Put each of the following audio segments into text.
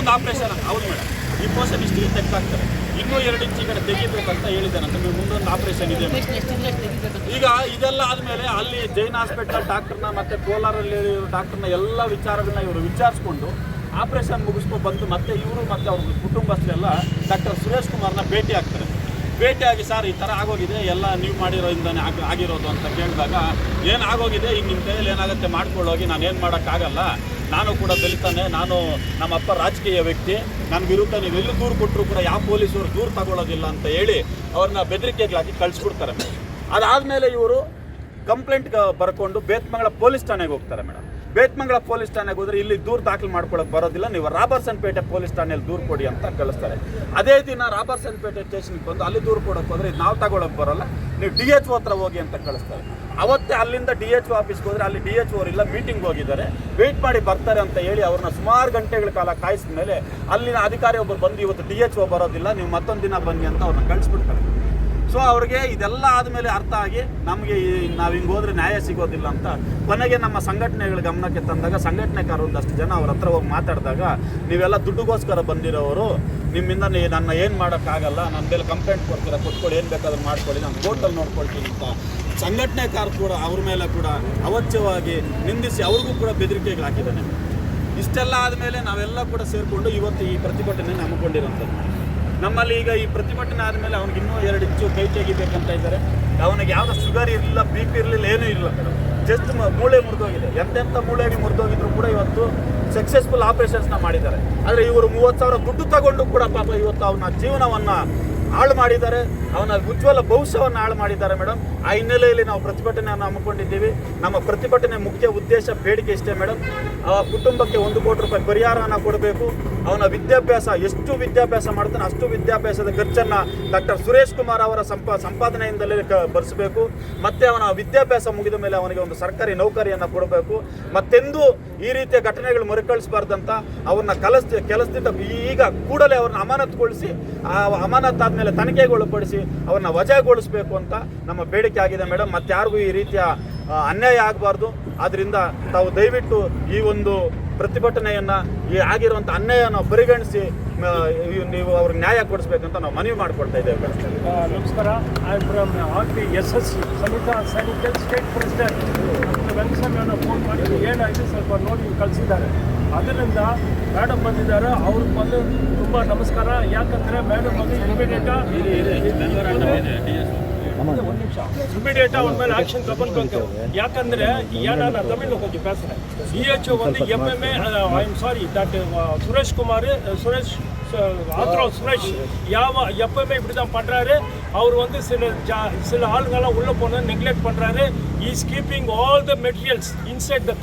ಇನ್ನೊಂದು ಆಪರೇಷನ್ ಹೌದು ಮೇಡಮ್, ಈ ಪೋರ್ಷನ್ ಇಷ್ಟಿಗೆ ತೆಗ್ದಾಕ್ತಾರೆ, ಇನ್ನೂ 2 ಇಂಚ್ ಈ ಕಡೆ ತೆಗಿಬೇಕಂತ ಹೇಳಿದ್ದಾನಂತ. ಮುಂದೊಂದು ಆಪರೇಷನ್ ಇದೆ. ಈಗ ಇದೆಲ್ಲ ಆದಮೇಲೆ ಅಲ್ಲಿ ಜೈನ್ ಹಾಸ್ಪಿಟಲ್ ಡಾಕ್ಟರ್ನ ಮತ್ತು ಕೋಲಾರಲ್ಲಿ ಡಾಕ್ಟರ್ನ ಎಲ್ಲ ವಿಚಾರಗಳನ್ನ ಇವರು ವಿಚಾರಿಸ್ಕೊಂಡು ಆಪರೇಷನ್ ಮುಗಿಸ್ಕೊಂಡು ಬಂದು ಮತ್ತೆ ಇವರು ಮತ್ತು ಅವ್ರ ಕುಟುಂಬಸ್ಥರೆಲ್ಲ ಡಾಕ್ಟರ್ ಸುರೇಶ್ ಕುಮಾರ್ನ ಭೇಟಿ ಆಗ್ತಾರೆ. ಭೇಟಿಯಾಗಿ ಸರ್ ಈ ಥರ ಆಗೋಗಿದೆ, ಎಲ್ಲ ನೀವು ಮಾಡಿರೋದ್ರಿಂದನೇ ಆಗಿರೋದು ಅಂತ ಕೇಳಿದಾಗ ಏನು ಆಗೋಗಿದೆ, ಈಗ ನಿಮ್ಮ ಕೈಯಲ್ಲಿ ಏನಾಗುತ್ತೆ ಮಾಡ್ಕೊಳ್ಳೋಗಿ, ನಾನೇನು ಮಾಡೋಕ್ಕಾಗಲ್ಲ, ನಾನು ಕೂಡ ದಲಿತಾನೆ, ನಾನು ನಮ್ಮಪ್ಪ ರಾಜಕೀಯ ವ್ಯಕ್ತಿ, ನನ್ನ ವಿರುದ್ಧ ನೀವು ಎಲ್ಲೂ ದೂರು ಕೊಟ್ಟರು ಕೂಡ ಯಾವ ಪೊಲೀಸರು ದೂರು ತಗೊಳ್ಳೋದಿಲ್ಲ ಅಂತ ಹೇಳಿ ಅವ್ರನ್ನ ಬೆದರಿಕೆಗಳಾಗಿ ಕಳಿಸ್ಬಿಡ್ತಾರೆ ಮೇಡಮ್. ಅದಾದಮೇಲೆ ಇವರು ಕಂಪ್ಲೇಂಟ್ ಬರ್ಕೊಂಡು ಬೇತ್ಮಂಗಲ ಪೊಲೀಸ್ ಠಾಣೆಗೆ ಹೋಗ್ತಾರೆ ಮೇಡಮ್. ಬೇತ್ಮಂಗಲ ಪೊಲೀಸ್ ಠಾಣೆಗೆ ಹೋದರೆ ಇಲ್ಲಿ ದೂರು ದಾಖಲು ಮಾಡ್ಕೊಳ್ಳೋಕೆ ಬರೋದಿಲ್ಲ, ನೀವು ರಾಬರ್ಸನ್ಪೇಟೆ ಪೊಲೀಸ್ ಠಾಣೆಯಲ್ಲಿ ದೂರು ಕೊಡಿ ಅಂತ ಕಳಿಸ್ತಾರೆ. ಅದೇ ದಿನ ರಾಬರ್ಸನ್ಪೇಟೆ ಸ್ಟೇಷನ್ಗೆ ಬಂದು ಅಲ್ಲಿ ದೂರು ಕೊಡೋಕೆ ಹೋದರೆ ಇದು ನಾವು ತಗೊಳಕ್ಕೆ ಬರೋಲ್ಲ, ನೀವು DHO ಹತ್ರ ಹೋಗಿ ಅಂತ ಕಳಿಸ್ತಾರೆ. ಅವತ್ತೇ ಅಲ್ಲಿಂದ DHO ಆಫೀಸ್ಗೆ ಹೋದರೆ ಅಲ್ಲಿ DHO ಅವರಿಲ್ಲ, ಮೀಟಿಂಗ್ ಹೋಗಿದ್ದಾರೆ, ವೆಯ್ಟ್ ಮಾಡಿ ಬರ್ತಾರೆ ಅಂತ ಹೇಳಿ ಅವ್ರನ್ನ ಸುಮಾರು ಗಂಟೆಗಳ ಕಾಲ ಕಾಯಿಸಿದ ಮೇಲೆ ಅಲ್ಲಿನ ಅಧಿಕಾರಿ ಒಬ್ಬರು ಬಂದು ಇವತ್ತು DHO ಬರೋದಿಲ್ಲ, ನೀವು ಮತ್ತೊಂದು ದಿನ ಬನ್ನಿ ಅಂತ ಅವ್ರನ್ನ ಕಳಿಸ್ಬಿಡ್ತಾರೆ. ಸೊ ಅವ್ರಿಗೆ ಇದೆಲ್ಲ ಆದಮೇಲೆ ಅರ್ಥ ಆಗಿ ನಮಗೆ ನಾವು ಹಿಂಗೆ ಹೋದರೆ ನ್ಯಾಯ ಸಿಗೋದಿಲ್ಲ ಅಂತ ಕೊನೆಗೆ ನಮ್ಮ ಸಂಘಟನೆಗಳ ಗಮನಕ್ಕೆ ತಂದಾಗ ಸಂಘಟನೆಕಾರರು ಒಂದಷ್ಟು ಜನ ಅವ್ರ ಹತ್ರ ಹೋಗಿ ಮಾತಾಡಿದಾಗ, ನೀವೆಲ್ಲ ದುಡ್ಡುಗೋಸ್ಕರ ಬಂದಿರೋರು, ನಿಮ್ಮಿಂದ ನನ್ನ ಏನು ಮಾಡೋಕ್ಕಾಗಲ್ಲ, ನನ್ನ ಮೇಲೆ ಕಂಪ್ಲೇಂಟ್ ಕೊಡ್ತೀರಾ, ಕೊಟ್ಕೊಳ್ಳಿ, ಏನು ಬೇಕಾದ್ರೂ ಮಾಡ್ಕೊಳ್ಳಿ, ನಾನು ಕೋರ್ಟಲ್ಲಿ ನೋಡ್ಕೊಳ್ತೀನಿ ಅಂತ ಸಂಘಟನೆಕಾರ ಕೂಡ ಅವ್ರ ಮೇಲೆ ಕೂಡ ಅವಾಚ್ಯವಾಗಿ ನಿಂದಿಸಿ ಅವ್ರಿಗೂ ಕೂಡ ಬೆದರಿಕೆಗಳು ಹಾಕಿದ್ದಾನೆ. ಇಷ್ಟೆಲ್ಲ ಆದಮೇಲೆ ನಾವೆಲ್ಲ ಕೂಡ ಸೇರಿಕೊಂಡು ಇವತ್ತು ಈ ಪ್ರತಿಭಟನೆ ಹಮ್ಮಿಕೊಂಡಿರೋಂಥದ್ದು. ನಮ್ಮಲ್ಲಿ ಈಗ ಈ ಪ್ರತಿಭಟನೆ ಆದಮೇಲೆ ಅವ್ನಿಗೆ ಇನ್ನೂ 2 ಇಂಚು ಕೈ ತೆಗಿಬೇಕಂತ ಇದ್ದಾರೆ. ಅವನಿಗೆ ಯಾವುದೋ ಶುಗರ್ ಇರಲಿಲ್ಲ, BP ಇರಲಿಲ್ಲ, ಏನೂ ಇಲ್ಲ ಮೇಡಮ್, ಜಸ್ಟ್ ಮೂಳೆ ಮುರಿದೋಗಿದೆ. ಎಂತೆಂಥ ಮೂಳೆಗೆ ಮುರಿದೋಗಿದ್ರು ಕೂಡ ಇವತ್ತು ಸಕ್ಸಸ್ಫುಲ್ ಆಪರೇಷನ್ಸ್ನ ಮಾಡಿದ್ದಾರೆ. ಆದರೆ ಇವರು 30,000 ದುಡ್ಡು ತಗೊಂಡು ಕೂಡ ಪಾಪ ಇವತ್ತು ಅವನ ಜೀವನವನ್ನು ಹಾಳು ಮಾಡಿದ್ದಾರೆ, ಅವನ ಉಜ್ವಲ ಭವಿಷ್ಯವನ್ನು ಹಾಳು ಮಾಡಿದ್ದಾರೆ ಮೇಡಮ್. ಆ ಹಿನ್ನೆಲೆಯಲ್ಲಿ ನಾವು ಪ್ರತಿಭಟನೆಯನ್ನು ಹಮ್ಮಿಕೊಂಡಿದ್ದೀವಿ. ನಮ್ಮ ಪ್ರತಿಭಟನೆ ಮುಖ್ಯ ಉದ್ದೇಶ ಬೇಡಿಕೆ ಇಷ್ಟೇ ಮೇಡಮ್, ಆ ಕುಟುಂಬಕ್ಕೆ 1 ಕೋಟಿ ರೂಪಾಯಿ ಪರಿಹಾರವನ್ನು ಕೊಡಬೇಕು. ಅವನ ವಿದ್ಯಾಭ್ಯಾಸ ಎಷ್ಟು ವಿದ್ಯಾಭ್ಯಾಸ ಮಾಡ್ತಾನೆ ಅಷ್ಟು ವಿದ್ಯಾಭ್ಯಾಸದ ಖರ್ಚನ್ನು ಡಾಕ್ಟರ್ ಸುರೇಶ್ ಕುಮಾರ್ ಅವರ ಸಂಪಾದನೆಯಿಂದಲೇ ಭರಿಸಬೇಕು. ಮತ್ತು ಅವನ ವಿದ್ಯಾಭ್ಯಾಸ ಮುಗಿದ ಮೇಲೆ ಅವನಿಗೆ ಒಂದು ಸರ್ಕಾರಿ ನೌಕರಿಯನ್ನು ಕೊಡಬೇಕು. ಮತ್ತೆಂದೂ ಈ ರೀತಿಯ ಘಟನೆಗಳು ಮರುಕಳಿಸಬಾರ್ದಂತ ಅವ್ರನ್ನ ಕೆಲಸದಿಂದ ಈಗ ಕೂಡಲೇ ಅವ್ರನ್ನ ಅಮಾನತುಗೊಳಿಸಿ, ಅಮಾನತಾದ್ಮೇಲೆ ತನಿಖೆಗೊಳಪಡಿಸಿ ಅವ್ರನ್ನ ವಜಾಗೊಳಿಸಬೇಕು ಅಂತ ನಮ್ಮ ಬೇಡಿಕೆ ಆಗಿದೆ ಮೇಡಮ್. ಮತ್ತಾರಿಗೂ ಈ ರೀತಿಯ ಅನ್ಯಾಯ ಆಗಬಾರ್ದು. ಆದ್ದರಿಂದ ತಾವು ದಯವಿಟ್ಟು ಈ ಒಂದು ಪ್ರತಿಭಟನೆಯನ್ನು, ಈ ಆಗಿರುವಂಥ ಅನ್ಯಾಯನ ಪರಿಗಣಿಸಿ ನೀವು ಅವ್ರಿಗೆ ನ್ಯಾಯ ಕೊಡಿಸ್ಬೇಕಂತ ನಾವು ಮನವಿ ಮಾಡ್ಕೊಳ್ತಾ ಇದ್ದೇವೆ. ನಮಸ್ಕಾರ. ಐ ಆಮ್ ಫ್ರಮ್ RPSS ಸಮಿತಾ ಸೈನಿಕಲ್ ಸ್ಟೇಟ್ ಪ್ರೆಸಿಡೆಂಟ್. ವೆಂಕಟಸ್ವಾಮಿಯನ್ನು ಫೋನ್ ಮಾಡಿ ಏನಾಯಿತು ಸ್ವಲ್ಪ ನೋಡಿ ಕಳಿಸಿದ್ದಾರೆ. ಅದರಿಂದ ಮೇಡಮ್ ಬಂದಿದ್ದಾರೆ, ಅವ್ರಿಗೆ ಬಂದು ತುಂಬ ನಮಸ್ಕಾರ. ಯಾಕಂದರೆ ಮೇಡಮ್ ಬಂದು ಇಮಿಡಿಯೇಟ್ ಅವ್ರ ಮೇಲೆ ಆಕ್ಷನ್ ತಗೊಳ್ಬೇಕು. ಯಾಕಂದರೆ ನಾನು ತಮಿಳು ಕೊಂಚ பேசுகிறேன். DHO வந்து எப்பவுமே I am sorry that Suresh Kumar Suresh எப்பவுமே இப்படி தான் பண்ணுறாரு. அவர் வந்து சில ஆளுங்கள்லாம் உள்ளே போனால் நெக்லெக்ட் பண்ணுறாரு. Is keeping all the materials inside the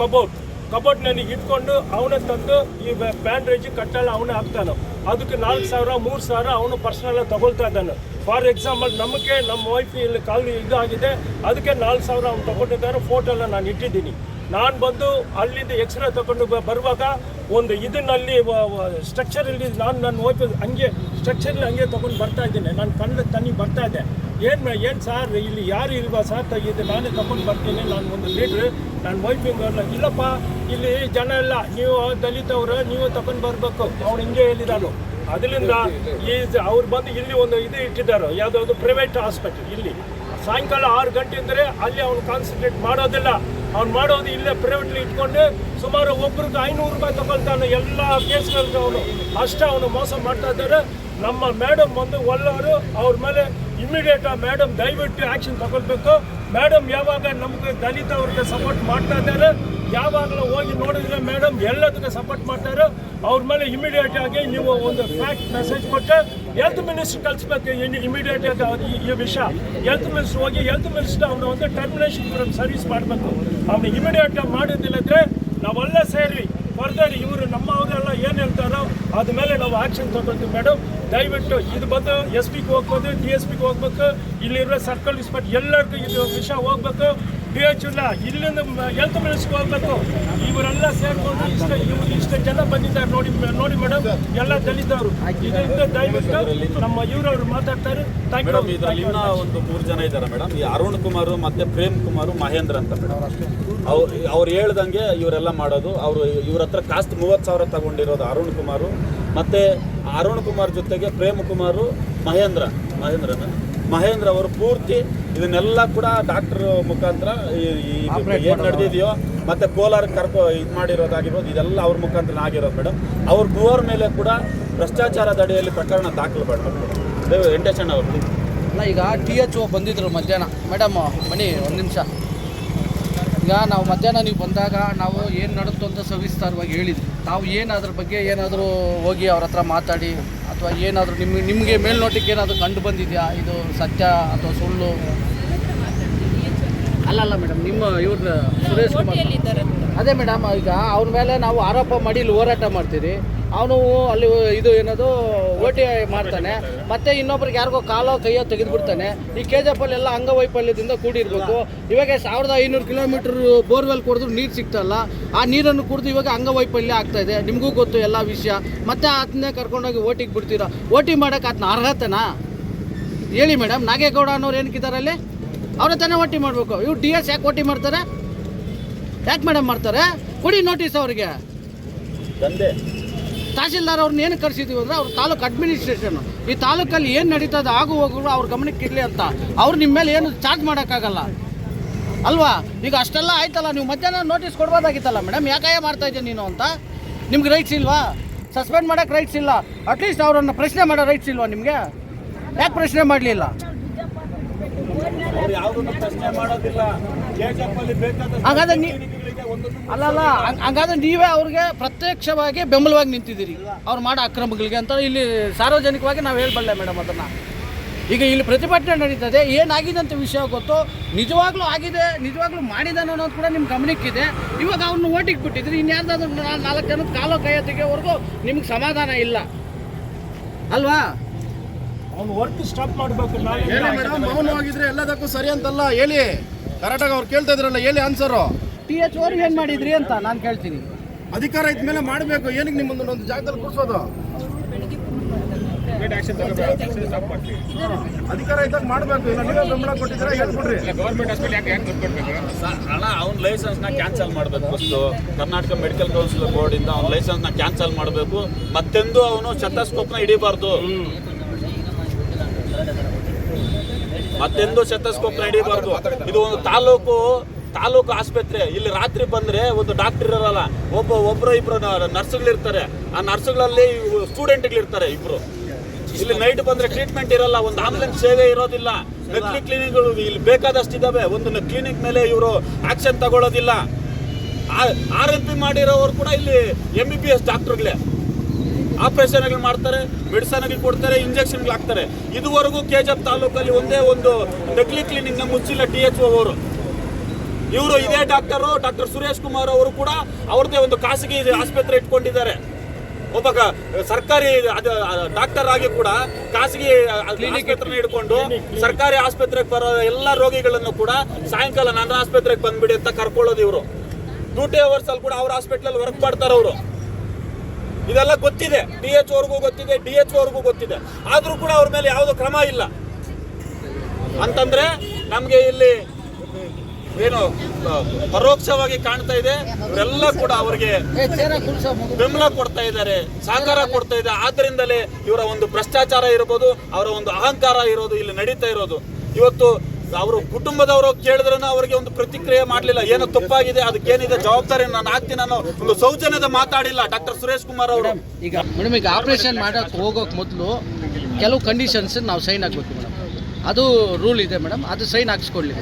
ಕಬೋರ್ಡ್ನಲ್ಲಿ ಇಟ್ಕೊಂಡು ಅವನೇ ತಂದು ಈ ಬ್ಯಾಂಡ್ರೇಜ್ ಕಟ್ಟೆಲ್ಲ ಅವನೇ ಹಾಕ್ತಾನೆ. ಅದಕ್ಕೆ 4,000 3,000 ಅವನು ಪರ್ಸನಲ್ಲ ತಗೊಳ್ತಾ ಇದ್ದಾನೆ. ಫಾರ್ ಎಕ್ಸಾಂಪಲ್ ನಮಗೆ ನಮ್ಮ ವೈಫ್ ಇಲ್ಲಿ ಕಾಲು ಇದಾಗಿದೆ, ಅದಕ್ಕೆ 4,000 ಅವ್ನು ತಗೊಂಡಿದ್ದಾರೆ. ಫೋಟೋ ಎಲ್ಲ ನಾನು ಇಟ್ಟಿದ್ದೀನಿ. ನಾನು ಬಂದು ಅಲ್ಲಿಂದ ಎಕ್ಸ್ರೇ ತಗೊಂಡು ಬರುವಾಗ ಒಂದು ಇದನ್ನಲ್ಲಿ ಸ್ಟ್ರಕ್ಚರಲ್ಲಿ ನನ್ನ ವೈಫ್ ಹಂಗೆ ಸ್ಟ್ರಕ್ಚರಲ್ಲಿ ಹಂಗೆ ತೊಗೊಂಡು ಬರ್ತಾ ಇದ್ದೀನಿ. ನಾನು ಕಣ್ಣು ತನ್ನಿಗೆ ಬರ್ತಾ ಇದ್ದೆ. ಏನು ಸಾರ್ ಇಲ್ಲಿ ಯಾರು ಇಲ್ವಾ ಸಾರ್, ಇದು ನಾನೇ ತಗೊಂಡು ಬರ್ತೀನಿ, ನಾನು ಒಂದು ಲೀಡ್ರ್, ನಾನು ವೈಫಿಂಗಲ್ಲ. ಇಲ್ಲಪ್ಪ ಇಲ್ಲಿ ಜನ ಎಲ್ಲ ನೀವು ದಲಿತವ್ರು, ನೀವು ತಗೊಂಡು ಬರಬೇಕು, ಅವ್ನು ಹಿಂಗೆ ಹೇಳಿದಾನು. ಅದರಿಂದ ಅವ್ರು ಬಂದು ಇಲ್ಲಿ ಒಂದು ಇದು ಇಟ್ಟಿದ್ದಾರೆ, ಯಾವುದಾದ್ರು ಪ್ರೈವೇಟ್ ಹಾಸ್ಪಿಟಲ್. ಇಲ್ಲಿ ಸಾಯಂಕಾಲ 6 ಗಂಟೆ ಅಂದರೆ ಅಲ್ಲಿ ಅವ್ನು ಕಾನ್ಸಂಟ್ರೇಟ್ ಮಾಡೋದಿಲ್ಲ. ಅವ್ನು ಮಾಡೋದು ಇಲ್ಲೇ ಪ್ರೈವೇಟ್ಲಿ ಇಟ್ಕೊಂಡು ಸುಮಾರು ಒಬ್ರಿಗೆ 500 ರೂಪಾಯಿ ತಗೊಳ್ತಾನೆ ಎಲ್ಲ ಕೇಸ್ಗಳಿಗೆ. ಅಷ್ಟೇ ಅವನು ಮೋಸ ಮಾಡ್ತಾ ಇದ್ದಾರೆ. ನಮ್ಮ ಮೇಡಮ್ ಬಂದು ಒಳ್ಳೆಯವರು, ಅವ್ರ ಮೇಲೆ ಇಮಿಡಿಯೇಟಾಗಿ ಮೇಡಮ್ ದಯವಿಟ್ಟು ಆ್ಯಕ್ಷನ್ ತಗೊಳ್ಬೇಕು. ಮೇಡಮ್ ಯಾವಾಗ ನಮಗೆ ದಲಿತವ್ರಿಗೆ ಸಪೋರ್ಟ್ ಮಾಡ್ತಾ ಇದ್ದಾರೆ, ಯಾವಾಗಲೂ ಹೋಗಿ ನೋಡಿದ್ರೆ ಮೇಡಮ್ ಎಲ್ಲದಕ್ಕೆ ಸಪೋರ್ಟ್ ಮಾಡ್ತಾರೆ. ಅವ್ರ ಮೇಲೆ ಇಮಿಡಿಯೇಟ್ ಆಗಿ ನೀವು ಒಂದು ಫ್ಯಾಕ್ಟ್ ಮೆಸೇಜ್ ಕೊಟ್ಟು ಹೆಲ್ತ್ ಮಿನಿಸ್ಟರ್ ಕಳಿಸ್ಬೇಕು. ಇಮಿಡಿಯೇಟ್ ಆಗಿ ಈ ವಿಷಯ ಹೆಲ್ತ್ ಮಿನಿಸ್ಟರ್ ಹೋಗಿ ಹೆಲ್ತ್ ಮಿನಿಸ್ಟರ್ ಅವನು ಒಂದು ಟರ್ಮಿನೇಷನ್ ಸರ್ವಿಸ್ ಮಾಡಬೇಕು. ಅವನು ಇಮಿಡಿಯೇಟ್ ಆಗಿ ಮಾಡೋದಿಲ್ಲದ್ರೆ ನಾವೆಲ್ಲ ಸೇರಿ ಫರ್ದರ್ ಇವರು ನಮ್ಮವರೆಲ್ಲ ಏನು ಹೇಳ್ತಾರೋ ಅದ ಮೇಲೆ ನಾವು ಆ್ಯಕ್ಷನ್ ತಗೊಳ್ತೀವಿ ಮೇಡಮ್. ದಯವಿಟ್ಟು ಇದು ಬಂದು SP ಗೆ ಹೋಗ್ಬೋದು, DSP ಗೆ ಹೋಗ್ಬೇಕು, ಇಲ್ಲಿರೋ ಸರ್ಕಲ್ ಇನ್ಸ್ಪೆಕ್ಟರ್ ಎಲ್ಲರಿಗೂ ಇದು ವಿಷಯ ಹೋಗ್ಬೇಕು. DHO ಇಲ್ಲ, ಇಲ್ಲಿಂದ ಹೆಲ್ತ್ ಮಿನಿಸ್ಟರ್ಗೆ ಹೋಗ್ಬೇಕು. ಇವರೆಲ್ಲ ಸೇರ್ಕೊಂಡು ಇಷ್ಟು ಜನ ಬಂದಿದ್ದಾರೆ ನೋಡಿ ಮೇಡಮ್, ಎಲ್ಲ ದಲಿತವರು. ಇದರಿಂದ ದಯವಿಟ್ಟು ನಮ್ಮ ಇವರವರು ಮಾತಾಡ್ತಾರೆ. Thank you. ಇದರಲ್ಲಿ ಇನ್ನೂ ಒಂದು 3 ಜನ ಇದ್ದಾರೆ ಮೇಡಮ್. ಈ ಅರುಣ್ ಕುಮಾರ್ ಮತ್ತು ಪ್ರೇಮ್ ಕುಮಾರ್ ಕುಮಾರ್, ಮಹೇಂದ್ರ ಅಂತ ಮೇಡಮ್. ಅವ್ರು ಹೇಳ್ದಂಗೆ ಇವರೆಲ್ಲ ಮಾಡೋದು. ಇವ್ರ ಹತ್ರ ಕಾಸ್ಟ್ 30,000 ತಗೊಂಡಿರೋದು ಅರುಣ್ ಕುಮಾರ್. ಮತ್ತು ಅರುಣ್ ಕುಮಾರ್ ಜೊತೆಗೆ ಪ್ರೇಮ್ ಕುಮಾರ್, ಮಹೇಂದ್ರ ಅವರು ಪೂರ್ತಿ ಇದನ್ನೆಲ್ಲ ಕೂಡ ಡಾಕ್ಟರ್ ಮುಖಾಂತರ ಏನು ನಡೆದಿದೆಯೋ ಮತ್ತು ಕೋಲಾರ ಇದು ಮಾಡಿರೋದಾಗಿರ್ಬೋದು, ಇದೆಲ್ಲ ಅವ್ರ ಮುಖಾಂತರ ಆಗಿರೋದು ಮೇಡಮ್. ಅವ್ರ ಮೂವರ ಮೇಲೆ ಕೂಡ ಭ್ರಷ್ಟಾಚಾರದ ಅಡಿಯಲ್ಲಿ ಪ್ರಕರಣ ದಾಖಲು ಮಾಡಬೇಕು. ವೆಂಕಟೇಶಣ್ಣ ಅವರು ಅಲ್ಲ, ಈಗ THO ಬಂದಿದ್ರು ಮಧ್ಯಾಹ್ನ. ಮೇಡಮ್ ಬನ್ನಿ ಒಂದು ನಿಮಿಷ. ಈಗ ನಾವು ಮಧ್ಯಾಹ್ನ ನೀವು ಬಂದಾಗ ನಾವು ಏನು ನಡೆದು ಅಂತ ಸವಿಸ್ತಾರವಾಗಿ ಹೇಳಿದ್ವಿ. ತಾವು ಅದ್ರ ಬಗ್ಗೆ ಏನಾದರೂ ಹೋಗಿ ಅವ್ರ ಹತ್ರ ಮಾತಾಡಿ ಅಥವಾ ಏನಾದರೂ ನಿಮಗೆ ಮೇಲ್ನೋಟಕ್ಕೆ ಏನಾದರೂ ಕಂಡು ಬಂದಿದೆಯಾ, ಇದು ಸತ್ಯ ಅಥವಾ ಸುಳ್ಳು? ಅಲ್ಲ ಮೇಡಮ್, ಇವ್ರ ಸುರೇಶ್ ಕುಮಾರ್ ಅದೇ ಮೇಡಮ್. ಈಗ ಅವ್ರ ಮೇಲೆ ನಾವು ಆರೋಪ ಮಾಡಿ ಇಲ್ಲಿ ಹೋರಾಟ ಮಾಡ್ತೀರಿ. ಅವನು ಅಲ್ಲಿ ಇದು ಏನದು OT ಮಾಡ್ತಾನೆ, ಮತ್ತೆ ಇನ್ನೊಬ್ರಿಗೆ ಯಾರಿಗೋ ಕಾಲೋ ಕೈಯೋ ತೆಗೆದುಬಿಡ್ತಾನೆ. ಈ KGF ಎಲ್ಲ ಅಂಗವೈಫಲ್ಯದಿಂದ ಕೂಡಿರಬೇಕು. ಇವಾಗ 1500 ಕಿಲೋಮೀಟರ್ ಬೋರ್ವೆಲ್ ಕೊಡಿದ್ರು ನೀರು ಸಿಗ್ತಲ್ಲ. ಆ ನೀರನ್ನು ಕುಡಿದು ಇವಾಗ ಅಂಗವೈಫಲ್ಯ ಆಗ್ತಾಯಿದೆ. ನಿಮಗೂ ಗೊತ್ತು ಎಲ್ಲ ವಿಷಯ. ಮತ್ತೆ ಅದನ್ನೇ ಕರ್ಕೊಂಡೋಗಿ ಓಟಿಗೆ ಬಿಡ್ತೀರಾ. OT ಮಾಡೋಕೆ ಅದನ್ನ ಅರ್ಹತೆನಾ ಹೇಳಿ ಮೇಡಮ್? ನಾಗೇಗೌಡ ಅನ್ನೋರು ಏನಕ್ಕಿದ್ದಾರೆ ಅಲ್ಲಿ? ಅವ್ರ ತಾನೇ OT ಮಾಡಬೇಕು. ಇವ್ರು DS ಯಾಕೆ OT ಮಾಡ್ತಾರೆ? ಯಾಕೆ ಮೇಡಮ್ ಮಾಡ್ತಾರೆ? ಕೊಡಿ ನೋಟಿಸ್ ಅವ್ರಿಗೆ. ತಹಸೀಲ್ದಾರ್ ಅವ್ರನ್ನ ಏನು ಕರೆಸಿದ್ದೀವಿ ಅಂದರೆ ಅವ್ರ ತಾಲೂಕು ಅಡ್ಮಿನಿಸ್ಟ್ರೇಷನ್, ಈ ತಾಲೂಕಲ್ಲಿ ಏನು ನಡೀತದೆ ಆಗು ಹೋಗೋರು ಅವ್ರ ಗಮನಕ್ಕೆ ಇರಲಿ ಅಂತ. ಅವ್ರು ನಿಮ್ಮ ಮೇಲೆ ಏನು ಚಾರ್ಜ್ ಮಾಡೋಕ್ಕಾಗಲ್ಲ ಅಲ್ವಾ? ಈಗ ಅಷ್ಟೆಲ್ಲ ಆಯ್ತಲ್ಲ, ನೀವು ಮಧ್ಯಾಹ್ನ ನೋಟಿಸ್ ಕೊಡ್ಬೋದಾಗಿತ್ತಲ್ಲ ಮೇಡಮ್. ಯಾಕಾಯ ಮಾಡ್ತಾ ಇದ್ದೆ ನೀನು ಅಂತ? ನಿಮ್ಗೆ ರೈಟ್ಸ್ ಇಲ್ವಾ? ಸಸ್ಪೆಂಡ್ ಮಾಡೋಕ್ಕೆ ರೈಟ್ಸ್ ಇಲ್ಲ. ಅಟ್ಲೀಸ್ಟ್ ಅವರನ್ನು ಪ್ರಶ್ನೆ ಮಾಡೋ ರೈಟ್ಸ್ ಇಲ್ವಾ ನಿಮಗೆ? ಯಾಕೆ ಪ್ರಶ್ನೆ ಮಾಡಲಿಲ್ಲ? ಹಾಗಾದ್ರೆ ಹಾಗಾದ್ರೆ ನೀವೇ ಅವ್ರಿಗೆ ಪ್ರತ್ಯಕ್ಷವಾಗಿ ಬೆಂಬಲವಾಗಿ ನಿಂತಿದ್ದೀರಿ ಅವ್ರು ಮಾಡೋ ಅಕ್ರಮಗಳಿಗೆ ಅಂತ ಇಲ್ಲಿ ಸಾರ್ವಜನಿಕವಾಗಿ ನಾವು ಹೇಳ್ಬಲ್ಲೆ ಮೇಡಮ್. ಅದನ್ನು ಈಗ ಇಲ್ಲಿ ಪ್ರತಿಭಟನೆ ನಡೀತದೆ. ಏನಾಗಿದೆ ಅಂತ ವಿಷಯ ಗೊತ್ತು, ನಿಜವಾಗ್ಲೂ ಆಗಿದೆ, ನಿಜವಾಗ್ಲೂ ಮಾಡಿದಾನೆ ಅನ್ನೋದು ಕೂಡ ನಿಮ್ಮ ಗಮನಕ್ಕಿದೆ. ಇವಾಗ ಅವ್ರನ್ನ ಓಟಿಗೆ ಬಿಟ್ಟಿದ್ರಿ. ಇನ್ಯಾರ್ದಾದ್ರೂ 4 ಜನದ ಕಾಲೋ ಕೈಯ ತೆಗೆಯೋವರೆಗೂ ನಿಮ್ಗೆ ಸಮಾಧಾನ ಇಲ್ಲ ಅಲ್ವಾ? ಅವ್ನು ವರ್ಕ್ ಸ್ಟಾಪ್ ಮಾಡಬೇಕು. ಮೌನವಾಗಿದ್ರೆ ಎಲ್ಲದಕ್ಕೂ ಸರಿ ಅಂತಲ್ಲ ಹೇಳಿ. ಕರೆಕ್ಟಾಗಿ ಅವ್ರು ಕೇಳ್ತಾ ಇದ್ರಲ್ಲ, ಹೇಳಿ ಆನ್ಸರು. THO ಅವ್ರು ಏನು ಮಾಡಿದ್ರಿ ಅಂತ ನಾನು ಕೇಳ್ತೀನಿ. ಅಧಿಕಾರ ಇದ್ಮೇಲೆ ಮಾಡಬೇಕು. ಏನಕ್ಕೆ ನಿಮ್ಮ ಒಂದು ಜಾಗದಲ್ಲಿ ಕೂರಿಸೋದು? ಅಧಿಕಾರ ಇದ್ದಾಗ ಮಾಡಬೇಕು. ಇಲ್ಲ ನೀವೇ ಬೆಂಬಲ ಕೊಟ್ಟಿದ್ರೆ ಹೇಳ್ಬಿಡ್ರಿ. ಅಣ್ಣ, ಅವ್ನ ಲೈಸೆನ್ಸ್ನ ಕ್ಯಾನ್ಸಲ್ ಮಾಡಬೇಕು. ಫಸ್ಟು ಕರ್ನಾಟಕ ಮೆಡಿಕಲ್ ಕೌನ್ಸಿಲ್ ಬೋರ್ಡಿಂದ ಅವ್ನ ಲೈಸೆನ್ಸ್ನ ಕ್ಯಾನ್ಸಲ್ ಮಾಡಬೇಕು. ಮತ್ತೆಂದು ಅವನು ಶತಸ್ಕೋಪ್ನ ಹಿಡಿಬಾರ್ದು. ಇದು ಒಂದು ತಾಲೂಕು ಆಸ್ಪತ್ರೆ. ಇಲ್ಲಿ ರಾತ್ರಿ ಬಂದ್ರೆ ಒಂದು ಡಾಕ್ಟರ್ ಇರಲ್ಲ, ಒಬ್ಬರು ಇಬ್ರು ನರ್ಸ್ಗಳಿರ್ತಾರೆ. ಆ ನರ್ಸ್ಗಳಲ್ಲಿ ಸ್ಟೂಡೆಂಟ್ಗಳಿರ್ತಾರೆ ಇಬ್ರು. ಇಲ್ಲಿ ನೈಟ್ ಬಂದ್ರೆ ಟ್ರೀಟ್ಮೆಂಟ್ ಇರಲ್ಲ, ಒಂದು ಆಂಬುಲೆನ್ಸ್ ಸೇವೆ ಇರೋದಿಲ್ಲ. ನಕಲಿ ಕ್ಲಿನಿಕ್ಗಳು ಇಲ್ಲಿ ಬೇಕಾದಷ್ಟು ಇದಾವೆ. ಒಂದು ಕ್ಲಿನಿಕ್ ಮೇಲೆ ಇವರು ಆಕ್ಷನ್ ತಗೊಳ್ಳೋದಿಲ್ಲ. RMP ಮಾಡಿರೋರು ಕೂಡ ಇಲ್ಲಿ MBBS ಡಾಕ್ಟರ್ಗಳೇ. ಆಪರೇಷನ್ಗಳು ಮಾಡ್ತಾರೆ, ಮೆಡಿಸನ್ಗಳು ಕೊಡ್ತಾರೆ, ಇಂಜೆಕ್ಷನ್ಗಳು ಹಾಕ್ತಾರೆ. ಇದುವರೆಗೂ KGF ತಾಲೂಕಲ್ಲಿ ಒಂದೇ ಒಂದು ನಕಲಿ ಕ್ಲಿನಿಕ್ನ ಮುಚ್ಚಿಲ್ಲ THO ಅವರು. ಇವರು ಇದೇ ಡಾಕ್ಟರ್ ಸುರೇಶ್ ಕುಮಾರ್ ಅವರು ಕೂಡ ಅವ್ರದ್ದೇ ಒಂದು ಖಾಸಗಿ ಆಸ್ಪತ್ರೆ ಇಟ್ಕೊಂಡಿದ್ದಾರೆ. ಒಬ್ಬ ಸರ್ಕಾರಿ ಡಾಕ್ಟರ್ ಆಗಿ ಕೂಡ ಖಾಸಗಿ ಆಸ್ಪತ್ರೆ ಇಟ್ಕೊಂಡು ಸರ್ಕಾರಿ ಆಸ್ಪತ್ರೆಗೆ ಬರೋ ಎಲ್ಲ ರೋಗಿಗಳನ್ನು ಕೂಡ ಸಾಯಂಕಾಲ ನನ್ನ ಆಸ್ಪತ್ರೆಗೆ ಬಂದ್ಬಿಡಿ ಅಂತ ಕರ್ಕೊಳ್ಳೋದು ಇವರು. ಡ್ಯೂಟಿ ಅವರ್ಸ್ ಅಲ್ಲಿ ಕೂಡ ಅವ್ರ ಹಾಸ್ಪಿಟಲ್ ವರ್ಕ್ ಮಾಡ್ತಾರೆ ಅವರು. ಇದೆಲ್ಲ ಗೊತ್ತಿದೆ, THO ಅವ್ರಿಗೂ ಗೊತ್ತಿದೆ, DHO ಅವ್ರಿಗೂ ಗೊತ್ತಿದೆ. ಆದ್ರೂ ಕೂಡ ಅವ್ರ ಮೇಲೆ ಯಾವುದೋ ಕ್ರಮ ಇಲ್ಲ ಅಂತಂದ್ರೆ ನಮ್ಗೆ ಇಲ್ಲಿ ಏನು ಪರೋಕ್ಷವಾಗಿ ಕಾಣ್ತಾ ಇದೆ. ಇವರೆಲ್ಲ ಕೂಡ ಅವರಿಗೆ ಬೆಂಬಲ ಕೊಡ್ತಾ ಇದ್ದಾರೆ, ಸಹಕಾರ ಕೊಡ್ತಾ ಇದೆ. ಆದ್ರಿಂದಲೇ ಇವರ ಒಂದು ಭ್ರಷ್ಟಾಚಾರ ಇರ್ಬೋದು, ಅವರ ಒಂದು ಅಹಂಕಾರ ಇರೋದು ಇಲ್ಲಿ ನಡೀತಾ ಇರೋದು. ಇವತ್ತು ಅವರು ಕುಟುಂಬದವರು ಕೇಳಿದ್ರೂ ಅವ್ರಿಗೆ ಒಂದು ಪ್ರತಿಕ್ರಿಯೆ ಮಾಡಲಿಲ್ಲ. ಏನೋ ತಪ್ಪಾಗಿದೆ, ಅದಕ್ಕೇನಿದೆ ಜವಾಬ್ದಾರಿ ನಾನು ಆಗ್ತೀನಿ ಅನ್ನೋ ಒಂದು ಸೌಜನ್ಯದ ಮಾತಾಡಿಲ್ಲ ಡಾಕ್ಟರ್ ಸುರೇಶ್ ಕುಮಾರ್ ಅವರು. ಈಗ ಮೇಡಮ್, ಈಗ ಆಪರೇಷನ್ ಮಾಡೋಕೆ ಹೋಗೋಕೆ ಮೊದಲು ಕೆಲವು ಕಂಡೀಷನ್ಸ್ ನಾವು ಸೈನ್ ಆಗಬೇಕು ಮೇಡಮ್. ಅದು ರೂಲ್ ಇದೆ ಮೇಡಮ್, ಅದು ಸೈನ್ ಹಾಕ್ಸ್ಕೊಳ್ಳಿ.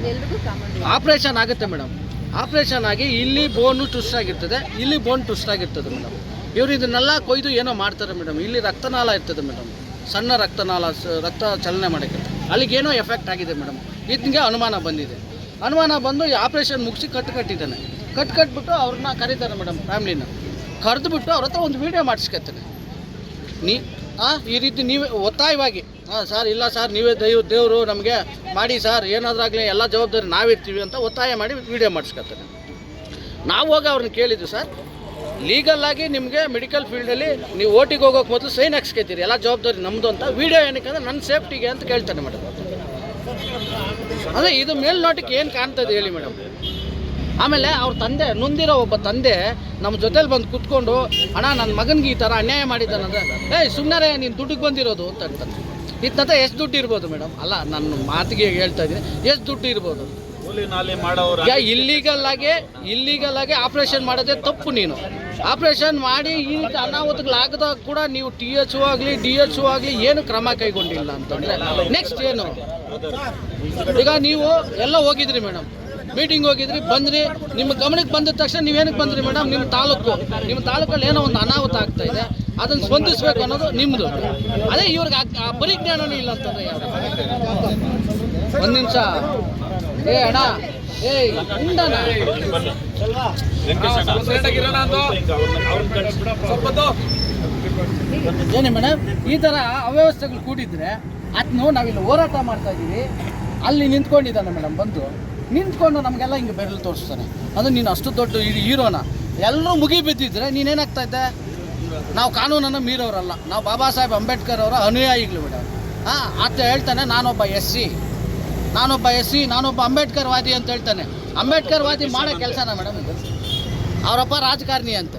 ಆಪ್ರೇಷನ್ ಆಗುತ್ತೆ ಮೇಡಮ್. ಆಪ್ರೇಷನ್ ಆಗಿ ಇಲ್ಲಿ ಬೋನು ಟ್ವಿಸ್ಟ್ ಆಗಿರ್ತದೆ, ಇಲ್ಲಿ ಬೋನ್ ಟ್ವಿಸ್ಟ್ ಆಗಿರ್ತದೆ ಮೇಡಮ್. ಇವರು ಇದನ್ನೆಲ್ಲ ಕೊಯ್ದು ಏನೋ ಮಾಡ್ತಾರೆ ಮೇಡಮ್. ಇಲ್ಲಿ ರಕ್ತನಾಳ ಇರ್ತದೆ ಮೇಡಮ್, ಸಣ್ಣ ರಕ್ತನಾಳ, ರಕ್ತ ಚಲನೆ ಮಾಡೋಕ್ಕೆ. ಅಲ್ಲಿಗೇನೋ ಎಫೆಕ್ಟ್ ಆಗಿದೆ ಮೇಡಮ್. ಇದಕ್ಕೆ ಅನುಮಾನ ಬಂದಿದೆ. ಅನುಮಾನ ಬಂದು ಈ ಆಪ್ರೇಷನ್ ಮುಗಿಸಿ ಕಟ್ಟಿದ್ದಾನೆ. ಕಟ್ಬಿಟ್ಟು ಅವ್ರನ್ನ ಕರೀತಾರೆ ಮೇಡಮ್, ಫ್ಯಾಮ್ಲಿನ ಕರೆದುಬಿಟ್ಟು ಅವ್ರ ಹತ್ರ ಒಂದು ವೀಡಿಯೋ ಮಾಡಿಸ್ಕೊತಾನೆ. ಈ ರೀತಿ ನೀವೇ ಒತ್ತಾಯವಾಗಿ, ಸರ್ ಇಲ್ಲ ಸರ್, ನೀವೇ ದೇವರು, ನಮಗೆ ಮಾಡಿ ಸರ್, ಏನಾದ್ರಾಗಲಿ ಎಲ್ಲ ಜವಾಬ್ದಾರಿ ನಾವಿರ್ತೀವಿ ಅಂತ ಒತ್ತಾಯ ಮಾಡಿ ವೀಡಿಯೋ ಮಾಡಿಸ್ಕೊತಾನೆ. ನಾವು ಹೋಗಿ ಅವ್ರನ್ನ ಕೇಳಿದ್ವಿ, ಸರ್ ಲೀಗಲ್ಲಾಗಿ ನಿಮಗೆ ಮೆಡಿಕಲ್ ಫೀಲ್ಡಲ್ಲಿ ನೀವು ಓಟಿಗೆ ಹೋಗೋಕೆ ಮೊದಲು ಸೈನ್ ಹಾಕ್ಸ್ಕೊತೀರಿ, ಎಲ್ಲ ಜವಾಬ್ದಾರಿ ನಮ್ಮದು ಅಂತ. ವೀಡಿಯೋ ಏನಕ್ಕೆ ಅಂದರೆ ನನ್ನ ಸೇಫ್ಟಿಗೆ ಅಂತ ಕೇಳ್ತಾನೆ ಮೇಡಮ್. ಅದೇ ಇದು ಮೇಲ್ನೋಟಕ್ಕೆ ಏನು ಕಾಣ್ತದೆ ಹೇಳಿ ಮೇಡಮ್. ಆಮೇಲೆ ಅವ್ರ ತಂದೆ ನೊಂದಿರೋ ಒಬ್ಬ ತಂದೆ ನಮ್ಮ ಜೊತೆಲಿ ಬಂದು ಕೂತ್ಕೊಂಡು ಅಣ್ಣ ನನ್ನ ಮಗನಿಗೆ ಈ ಥರ ಅನ್ಯಾಯ ಮಾಡಿದ್ದಾನಂದ್ರೆ ಸುಮ್ಮನೆ ನೀನು ದುಡ್ಡಿಗೆ ಬಂದಿರೋದು ಅಂತ ಹೇಳ್ತಾನೆ. ಇತ್ತ ಎಷ್ಟು ದುಡ್ಡು ಇರ್ಬೋದು ಮೇಡಮ್? ಅಲ್ಲ ನನ್ನ ಮಾತಿಗೆ ಹೇಳ್ತಾ ಇದ್ದೀನಿ, ಎಷ್ಟು ದುಡ್ಡು ಇರ್ಬೋದು? ಈಗ ಇಲ್ಲಿಗಲ್ ಆಗಿ ಆಪ್ರೇಷನ್ ಮಾಡೋದೇ ತಪ್ಪು. ನೀನು ಆಪ್ರೇಷನ್ ಮಾಡಿ ಈ ಅನಾಹುತಗಳಾಗದಾಗ ಕೂಡ ನೀವು THO ಆಗಲಿ DHO ಆಗಲಿ ಏನು ಕ್ರಮ ಕೈಗೊಂಡಿಲ್ಲ ಅಂತಂದರೆ ನೆಕ್ಸ್ಟ್ ಏನು? ಈಗ ನೀವು ಎಲ್ಲ ಹೋಗಿದ್ರಿ ಮೇಡಮ್, ಮೀಟಿಂಗ್ ಹೋಗಿದ್ರಿ, ಬಂದ್ರಿ, ನಿಮ್ಮ ಗಮನಕ್ಕೆ ಬಂದ ತಕ್ಷಣ ನೀವೇನಕ್ಕೆ ಬಂದ್ರಿ ಮೇಡಮ್? ನಿಮ್ಮ ತಾಲೂಕಲ್ಲಿ ಏನೋ ಒಂದು ಅನಾಹುತ ಆಗ್ತಾ ಇದೆ, ಅದನ್ನು ಸ್ಪಂದಿಸಬೇಕು ಅನ್ನೋದು ನಿಮ್ಮದು. ಅದೇ ಇವ್ರಿಗೆ ಆ ಪರಿಜ್ಞಾನವೂ ಇಲ್ಲ ಅಂತಂದ್ರೆ ಒಂದು ನಿಮಿಷ ಅಣ್ಣ ಉಂಡಣ ಏನೇ ಮೇಡಮ್, ಈ ಥರ ಅವ್ಯವಸ್ಥೆಗಳು ಕೂಡಿದ್ರೆ ಅದನ್ನು ನಾವಿಲ್ಲಿ ಹೋರಾಟ ಮಾಡ್ತಾ ಇದ್ದೀವಿ. ಅಲ್ಲಿ ನಿಂತ್ಕೊಂಡಿದ್ದಾನೆ ಮೇಡಮ್, ಬಂದು ನಿಂತ್ಕೊಂಡು ನಮಗೆಲ್ಲ ಹಿಂಗೆ ಬೆರಳು ತೋರಿಸ್ತಾನೆ. ಅದು ನೀನು ಅಷ್ಟು ದೊಡ್ಡ ಹೀರೋನ ಎಲ್ಲರೂ ಮುಗಿ ಬಿದ್ದಿದ್ರೆ ನೀನೇನಾಗ್ತಾ ಇದ್ದೆ? ನಾವು ಕಾನೂನನ್ನು ಮೀರೋರಲ್ಲ, ನಾವು ಬಾಬಾ ಸಾಹೇಬ್ ಅಂಬೇಡ್ಕರ್ ಅವರ ಅನುಯಾಯಿಗಳು ಮೇಡಮ್. ಆತ ಹೇಳ್ತಾನೆ ನಾನೊಬ್ಬ SC, ನಾನೊಬ್ಬ ಅಂಬೇಡ್ಕರ್ ವಾದಿ ಅಂತ ಹೇಳ್ತಾನೆ. ಅಂಬೇಡ್ಕರ್ ವಾದಿ ಮಾಡೋ ಕೆಲಸನ ಮೇಡಮ್ ಇದು? ಅವರಪ್ಪ ರಾಜಕಾರಣಿ ಅಂತ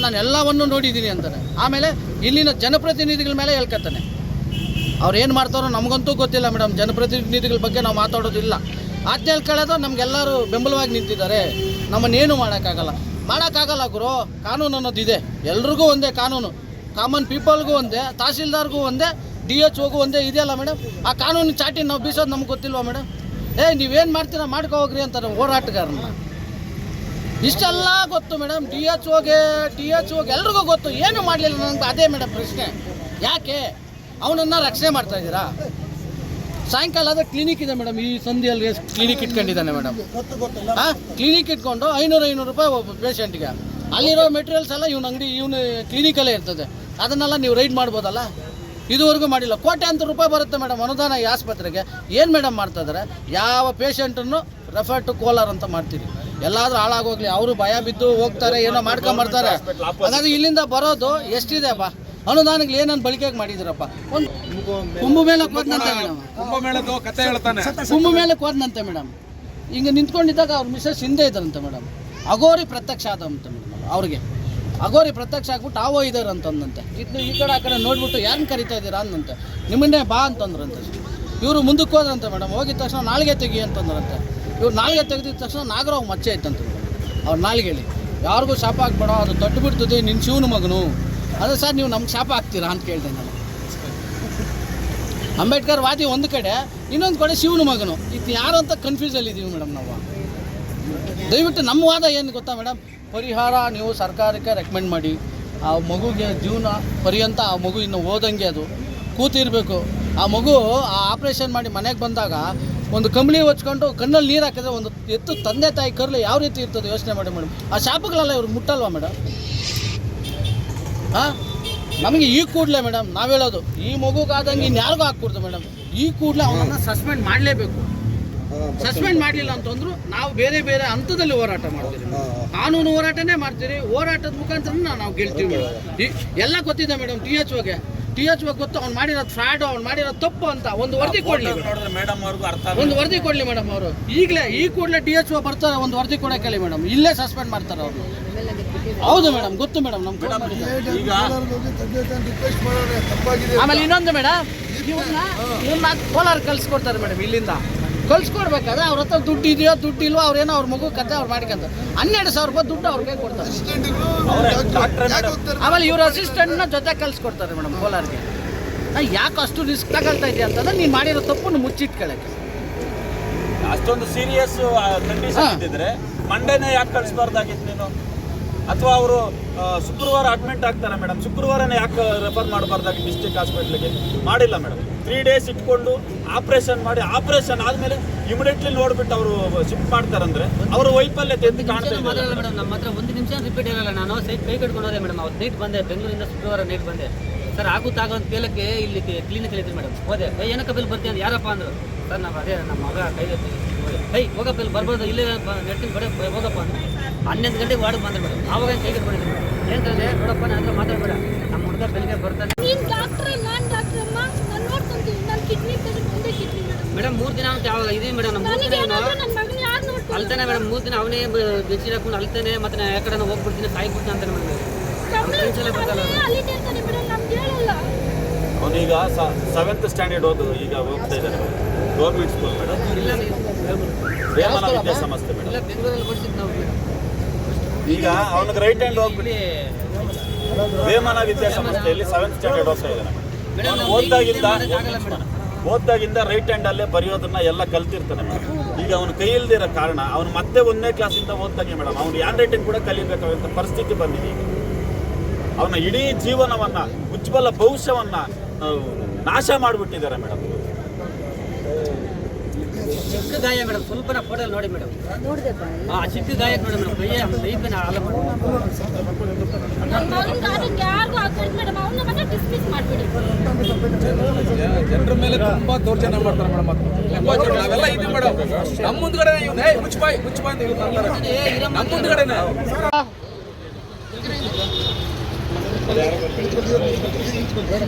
ನಾನು ಎಲ್ಲವನ್ನೂ ನೋಡಿದ್ದೀನಿ ಅಂತಾನೆ. ಆಮೇಲೆ ಇಲ್ಲಿನ ಜನಪ್ರತಿನಿಧಿಗಳ ಮೇಲೆ ಹೇಳ್ಕೊತಾನೆ. ಅವ್ರು ಏನು ಮಾಡ್ತಾರೋ ನಮಗಂತೂ ಗೊತ್ತಿಲ್ಲ ಮೇಡಮ್. ಜನಪ್ರತಿನಿಧಿಗಳ ಬಗ್ಗೆ ನಾವು ಮಾತಾಡೋದಿಲ್ಲ. ಆಜ್ಞೆ ಹೇಳ್ಕೊಳ್ಳೋದು ನಮಗೆಲ್ಲರೂ ಬೆಂಬಲವಾಗಿ ನಿಂತಿದ್ದಾರೆ. ನಮ್ಮನ್ನೇನು ಮಾಡೋಕ್ಕಾಗಲ್ಲ ಗುರು. ಕಾನೂನು ಅನ್ನೋದಿದೆ, ಎಲ್ರಿಗೂ ಒಂದೇ ಕಾನೂನು. ಕಾಮನ್ ಪೀಪಲ್ಗೂ ಒಂದೇ, ತಹಸೀಲ್ದಾರ್ಗೂ ಒಂದೇ, DHOಗೂ ಒಂದೇ ಇದೆಯಲ್ಲ ಮೇಡಮ್. ಆ ಕಾನೂನು ಚಾಟಿ ನಾವು ಬೀಸೋದು ನಮ್ಗೆ ಗೊತ್ತಿಲ್ವಾ ಮೇಡಮ್? ನೀವೇನು ಮಾಡ್ತೀರಾ ಮಾಡ್ಕೊ ಹೋಗ್ರಿ ಅಂತಾರೆ ಹೋರಾಟಗಾರನ್ನ. ಇಷ್ಟೆಲ್ಲ ಗೊತ್ತು ಮೇಡಮ್, DHOಗೆ ಎಲ್ರಿಗೂ ಗೊತ್ತು. ಏನು ಮಾಡಲಿಲ್ಲ ನನಗೆ ಅದೇ ಮೇಡಮ್ ಪ್ರಶ್ನೆ. ಯಾಕೆ ಅವನನ್ನು ರಕ್ಷಣೆ ಮಾಡ್ತಾಯಿದ್ದೀರಾ? ಸಾಯಂಕಾಲ ಆದರೆ ಕ್ಲಿನಿಕ್ ಇದೆ ಮೇಡಮ್, ಈ ಸಂಧಿಯಲ್ಲಿ ಕ್ಲಿನಿಕ್ ಇಟ್ಕೊಂಡಿದ್ದಾನೆ ಮೇಡಮ್. ಕ್ಲಿನಿಕ್ ಇಟ್ಕೊಂಡು 500 ರೂಪಾಯಿ ಒಬ್ಬ ಪೇಷಂಟ್ಗೆ. ಅಲ್ಲಿರೋ ಮೆಟೀರಿಯಲ್ಸ್ ಎಲ್ಲ ಇವನು ಕ್ಲಿನಿಕಲ್ಲೇ ಇರ್ತದೆ. ಅದನ್ನೆಲ್ಲ ನೀವು ರೈಡ್ ಮಾಡ್ಬೋದಲ್ಲ? ಇದುವರೆಗೂ ಮಾಡಿಲ್ಲ. ಕೋಟ್ಯಾಂತರ ರೂಪಾಯಿ ಬರುತ್ತೆ ಮೇಡಮ್ ಅನುದಾನ ಈ ಆಸ್ಪತ್ರೆಗೆ. ಏನು ಮೇಡಮ್ ಮಾಡ್ತಾ ಇದ್ದಾರೆ? ಯಾವ ಪೇಷಂಟನ್ನು ರೆಫರ್ ಟು ಕೋಲಾರ ಅಂತ ಮಾಡ್ತೀರಿ. ಎಲ್ಲಾದರೂ ಹಾಳಾಗೋಗ್ಲಿ, ಅವರು ಭಯ ಬಿದ್ದು ಹೋಗ್ತಾರೆ, ಏನೋ ಮಾಡ್ಕೊಂಬರ್ತಾರೆ. ಹಾಗಾದ್ರೆ ಇಲ್ಲಿಂದ ಬರೋದು ಎಷ್ಟಿದೆ ಬಾ ಅನುದಾನಗಳು ಏನನ್ನು ಬಳಕೆಗೆ ಮಾಡಿದಿರಪ್ಪ? ಒಂದು ಕುಂಭಮೇಳಕ್ಕೆ ಹೋದ್ನಂತೆ ಮೇಡಮ್, ಕುಂಭಮೇಳಕ್ಕೆ ಹೋದ್ನಂತೆ ಮೇಡಮ್. ಹಿಂಗೆ ನಿಂತ್ಕೊಂಡಿದ್ದಾಗ ಅವ್ರ ಮಿಸಸ್ ಹಿಂದೆ ಇದ್ದಾರಂತೆ ಮೇಡಮ್. ಅಗೋರಿ ಪ್ರತ್ಯಕ್ಷ ಆದಂತ ಮೇಡಮ್. ಅವ್ರಿಗೆ ಅಗೋರಿ ಪ್ರತ್ಯಕ್ಷ ಆಗ್ಬಿಟ್ಟು ಆವೋ ಇದ್ದಾರೆ ಅಂತಂದಂತೆ. ಇದು ಈ ಕಡೆ ಆ ಕಡೆ ನೋಡ್ಬಿಟ್ಟು ಯಾರನ್ನ ಕರಿತಾ ಇದ್ದೀರಾ ಅಂದಂತೆ. ನಿಮ್ಮನ್ನೇ ಬಾ ಅಂತಂದ್ರಂತೆ. ಇವರು ಮುಂದಕ್ಕೆ ಹೋದ್ರಂತೆ ಮೇಡಮ್. ಹೋಗಿದ ತಕ್ಷಣ ನಾಲ್ಗೆ ತೆಗಿ ಅಂತಂದ್ರಂತೆ. ಇವ್ರು ನಾಲ್ಗೆ ತೆಗೆದಿದ ತಕ್ಷಣ ನಾಗರಾವ್ ಮಚ್ಚೆ ಇತ್ತಂತೆ ಮೇಡಮ್ ಅವ್ರ ನಾಲ್ಗೆಲಿ. ಯಾರಿಗೂ ಶಾಪ ಹಾಕ್ಬೇಡ, ಅದು ತೊಟ್ಟು ಬಿಡ್ತದೆ, ನಿನ್ನ ಶಿವನ ಮಗನು. ಅದೇ ಸರ್ ನೀವು ನಮ್ಗೆ ಶಾಪ ಹಾಕ್ತೀರಾ ಅಂತ ಕೇಳಿದೆ ನಾನು. ಅಂಬೇಡ್ಕರ್ ವಾದಿ ಒಂದು ಕಡೆ, ಇನ್ನೊಂದು ಕಡೆ ಶಿವನ ಮಗನು. ಇದು ಯಾರು ಅಂತ ಕನ್ಫ್ಯೂಸಲ್ಲಿದ್ದೀವಿ ಮೇಡಮ್ ನಾವು. ದಯವಿಟ್ಟು ನಮ್ಮ ವಾದ ಏನು ಗೊತ್ತಾ ಮೇಡಮ್? ಪರಿಹಾರ ನೀವು ಸರ್ಕಾರಕ್ಕೆ ರೆಕಮೆಂಡ್ ಮಾಡಿ. ಆ ಮಗುಗೆ ಜೀವನ ಪರ್ಯಂತ ಆ ಮಗು ಇನ್ನು ಓದಂಗೆ ಅದು ಕೂತಿರಬೇಕು. ಆ ಮಗು ಆ ಆಪ್ರೇಷನ್ ಮಾಡಿ ಮನೆಗೆ ಬಂದಾಗ ಒಂದು ಕಂಬಳಿ ಹೊಚ್ಕೊಂಡು ಕಣ್ಣಲ್ಲಿ ನೀರು ಹಾಕಿದ್ರೆ ಒಂದು ಎತ್ತು ತಂದೆ ತಾಯಿ ಕರ್ಲಿ ಯಾವ ರೀತಿ ಇರ್ತದೆ ಯೋಚನೆ ಮಾಡಿ ಮೇಡಮ್. ಆ ಶಾಪಗಳೆಲ್ಲ ಇವ್ರಿಗೆ ಮುಟ್ಟಲ್ವಾ ಮೇಡಮ್? ನಮಗೆ ಈ ಕೂಡಲೇ ಮೇಡಮ್ ನಾವು ಹೇಳೋದು, ಈ ಮಗುಗಾದಂಗೆ ಇನ್ಯಾರಿಗೂ ಹಾಕ್ಕೊಡ್ತು ಮೇಡಮ್. ಈ ಕೂಡಲೇ ಅವನನ್ನು ಸಸ್ಪೆಂಡ್ ಮಾಡಲೇಬೇಕು. ಸಸ್ಪೆಂಡ್ ಮಾಡಲಿಲ್ಲ ಅಂತಂದ್ರು ನಾವು ಬೇರೆ ಬೇರೆ ಹಂತದಲ್ಲಿ ಹೋರಾಟ ಮಾಡ್ತೀವಿ. ಕಾನೂನು ಹೋರಾಟನೇ ಮಾಡ್ತೀರಿ. ಹೋರಾಟದ ಮುಖಾಂತರ ನಾವು ಗೆಲ್ತೀವಿ ಮೇಡಮ್. ಎಲ್ಲ ಗೊತ್ತಿದೆ ಮೇಡಮ್. DHOಗೆ ಗೊತ್ತು ಅವ್ನು ಮಾಡಿರೋದು ಫ್ರಾಡು, ಅವ್ನು ಮಾಡಿರೋದು ತಪ್ಪು ಅಂತ ಒಂದು ವರದಿ ಕೊಡಲಿ ಮೇಡಮ್. ಅವರು ಈಗಲೇ ಈ ಕೂಡಲೇ DHO ಬರ್ತಾರೆ, ಒಂದು ವರದಿ ಕೊಡೋಕೆ ಹೇಳಿ ಮೇಡಮ್. ಇಲ್ಲೇ ಸಸ್ಪೆಂಡ್ ಮಾಡ್ತಾರೆ ಅವರು. ಹೌದು ಮೇಡಮ್, ಗೊತ್ತು ಮೇಡಮ್. ಆಮೇಲೆ ಇನ್ನೊಂದು ಮೇಡಮ್, ಇವ್ರನ್ನ ಕೋಲಾರ ಕಳ್ಸಿಕೊಡ್ತಾರೆ ಮೇಡಮ್. ಇಲ್ಲಿಂದ ಕಳ್ಸಿಕೊಡ್ಬೇಕಾದ್ರೆ ಅವ್ರ ಹತ್ರ ದುಡ್ಡು ಇದೆಯೋ ದುಡ್ಡು ಇಲ್ವೋ, ಅವ್ರೇನೋ ಅವ್ರ ಮಗು ಕತೆ ಅವ್ರು ಮಾಡ್ಕೊಂತ 12,000 ರೂಪಾಯಿ ದುಡ್ಡು ಅವ್ರಿಗೆ ಕೊಡ್ತಾರೆ. ಆಮೇಲೆ ಇವ್ರ ಅಸಿಸ್ಟೆಂಟ್ನ ಜೊತೆ ಕಳ್ಸಿಕೊಡ್ತಾರೆ ಮೇಡಮ್ ಕೋಲಾರ್ಗೆ. ಯಾಕೆ ಅಷ್ಟು ರಿಸ್ಕ್ ತಗೊಳ್ತಾ ಇದೆಯಾ ಅಂತಂದ್ರೆ ನೀನು ಮಾಡಿರೋ ತಪ್ಪನ್ನು ಮುಚ್ಚಿಟ್ಕೊಳ್ಳೋಕ್ಕೆ. ಅಷ್ಟೊಂದು ಸೀರಿಯಸ್ ಕಂಡೀಷನ್ ಇದ್ದಿದ್ರೆ ಮಂಡೇನೇ ಯಾಕೆ ಕಳಿಸ್ಬಾರ್ದಾಗಿತ್ತು ನೀನು? ಅಥವಾ ಅವರು ಶುಕ್ರವಾರ ಅಡ್ಮಿಟ್ ಆಗ್ತಾರೆ ಮೇಡಮ್, ಶುಕ್ರವಾರನೇ ಯಾಕೆ ರೆಫರ್ ಮಾಡಬಾರ್ದಾಗಿ ಡಿಸ್ಟ್ರಿಕ್ಟ್ ಹಾಸ್ಪಿಟ್ಲಿಗೆ? ಮಾಡಿಲ್ಲ ಮೇಡಮ್. 3 ಡೇಸ್ ಇಟ್ಕೊಂಡು ಆಪ್ರೇಷನ್ ಮಾಡಿ, ಆಪ್ರೇಷನ್ ಆದಮೇಲೆ ಇಮಿಡಿಯೇಟ್ಲಿ ನೋಡ್ಬಿಟ್ಟು ಅವರು ಶಿಫ್ಟ್ ಮಾಡ್ತಾರಂದ್ರೆ ಅವರು ವೈಫಲ್ಯತೆ ಎಂದು ಕಾಣ್ತಾ ಇದ್ದಾರೆ ಮೇಡಮ್. ನಮ್ಮ ಹತ್ರ 1 ನಿಮಿಷ ರಿಪೀಟ್ ಇರಲ್ಲ. ನಾನು ಸೈಟ್ ಕೈ ಕಟ್ಕೊಂಡು ಹೋದೆ ಮೇಡಮ್. ಅವತ್ತು ನೈಟ್ ಬಂದೆ, ಬೆಂಗಳೂರಿಂದ ಶುಕ್ರವಾರ ನೈಟ್ ಬಂದೆ. ಸರ್ ಆಗುತ್ತಾಗೋ ಅಂತ ಕೇಳಕ್ಕೆ ಇಲ್ಲಿ ಕ್ಲಿನಿಕಲ್ಲಿ ಇದ್ದೀನಿ ಮೇಡಮ್. ಹೋದೆ, ಏನಕ್ಕೆ ಬಿಲ್ ಬರ್ತೀನಿ ಅಂತ ಯಾರಪ್ಪ ಅಂದರು. ಸರ್ ನಾವು ಅದೇ ನಮ್ಮ ಮಗ ಕೈ ಹೋಗಪ್ಪ ಇಲ್ಲಿ ಬರ್ಬೋದು, ಇಲ್ಲೇ ನೆಟ್ಟಿನ ಕಡೆ ಹೋಗಪ್ಪ ಅಂದ್ರೆ 11 ಗಂಟೆಗೆ ವಾರ್ಡ್ ಬಂದ್ರೆ ಮೇಡಮ್. ಆವಾಗ ಕೈ ಕಟ್ಕೊಂಡಿದ್ದೀನಿ ಮೇಡಮ್. ಏನಂತಂದ್ರೆ ನೋಡಪ್ಪ ನಾನು ಹತ್ರ ಮಾತಾಡಬೇಡ, ನಮ್ಮ ಹುಡುಗ ಬೆಳಿಗ್ಗೆ ಬರ್ತಾನೆ. ನೀನು ಡಾಕ್ಟ್ರ್, ನಾನು ಡಾಕ್ಟ್ರ್ ಅಮ್ಮ, ನಾನು ನೋಡ್ಕೊಂತೀನಿ. ನಾನು ಕಿಡ್ನಿ ಪೇಷಂಟ್, ಒಂದೇ ಕಿಡ್ನಿ ಮೇಡಮ್. ಮೇಡಮ್ 3 ದಿನ ಅಂತ ಯಾವಾಗ ಮೇಡಮ್ ನಮ್ಮ ಅಲ್ತಾನೆ ಮೇಡಮ್ 3 ದಿನ ಅವನೇ ಬೆಚ್ಚಿ ಹಾಕೊಂಡು ಅಲ್ತಾನೆ ಮತ್ತೆ ನಾನು ಯಾಕಡೆ ಹೋಗ್ಬಿಡ್ತೀನಿ ಸಾಯ್ಬಿಡ್ತೀನಿ ಅಂತಾನೆ ಮೇಡಮ್. ಅವನೀಗ 7th ಸ್ಟ್ಯಾಂಡರ್ಡ್ ಈಗ ಹೋಗ್ತಾ ಇದ್ದಾನೆ ಗೌರ್ಮೆಂಟ್ ಸ್ಕೂಲ್ ಮೇಡಮ್. ಇಲ್ಲ ವೇಮನ ವಿದ್ಯಾಸಂಸ್ಥೆ ಮೇಡಮ್. ಇಲ್ಲ ಬೆಂಗಳೂರಲ್ಲಿ ಕೊಡ್ಸಿದ್ದು ನಾವು ಮೇಡಮ್. ಈಗ ಅವನಿಗೆ ರೈಟ್ ಹ್ಯಾಂಡ್ ಹೋಗ್ಬಿಟ್ಟು ವೇಮನ ವಿದ್ಯಾಸಂಸ್ಥೆಯಲ್ಲಿ 7th ಸ್ಟ್ಯಾಂಡರ್ಡ್ ಹೋಗ್ತಾ ಇದ್ದಾನೆ ಮೇಡಮ್. ಓದ್ದಾಗಿಂದ ರೈಟ್ ಹ್ಯಾಂಡ್ ಅಲ್ಲೇ ಬರೆಯೋದನ್ನ ಎಲ್ಲ ಕಲ್ತಿರ್ತಾನೆ ಮೇಡಮ್. ಈಗ ಅವನು ಕೈ ಇಲ್ದಿರೋ ಕಾರಣ ಅವನು ಮತ್ತೆ 1ನೇ ಕ್ಲಾಸಿಂದ ಓದ್ತಾನೆ ಮೇಡಮ್. ಅವ್ನು ಹ್ಯಾಂಡ್ ರೈಟಿಂಗ್ ಕೂಡ ಕಲಿಬೇಕಾದಂಥ ಪರಿಸ್ಥಿತಿ ಬಂದಿದೆ. ಈಗ ಅವನ ಇಡೀ ಜೀವನವನ್ನ ಉಜ್ವಲ ಭವಿಷ್ಯವನ್ನ ನಾಶ ಮಾಡಿಬಿಟ್ಟಿದ್ದಾರೆ ಮೇಡಮ್. ಚಿಕ್ಕ ಗಾಯ ಮೇಡಮ್, ಸ್ವಲ್ಪ ಫೋಟೋ ನೋಡಿ ಮೇಡಮ್. ಚಿಕ್ಕ ಗಾಯ ನೋಡಿ ಮೇಡಮ್, ಕೈಯೇ ಲೈಫಿನ ಹಾಳ ಮಾಡಿ ಜನರ ಮೇಲೆ ತುಂಬಾ ದೌರ್ಜನ್ಯ ಮಾಡ್ತಾರೆ ಮೇಡಮ್. ನಾವೆಲ್ಲ ಇದು ಮೇಡಮ್ ನಮ್ಮ ಮುಂದ್ಗಡೆ ಮುಚ್ಚಬಾಯ್ ಅಂತ ನಮ್ಮ ಮುಂದ್ಗಡೆನೆ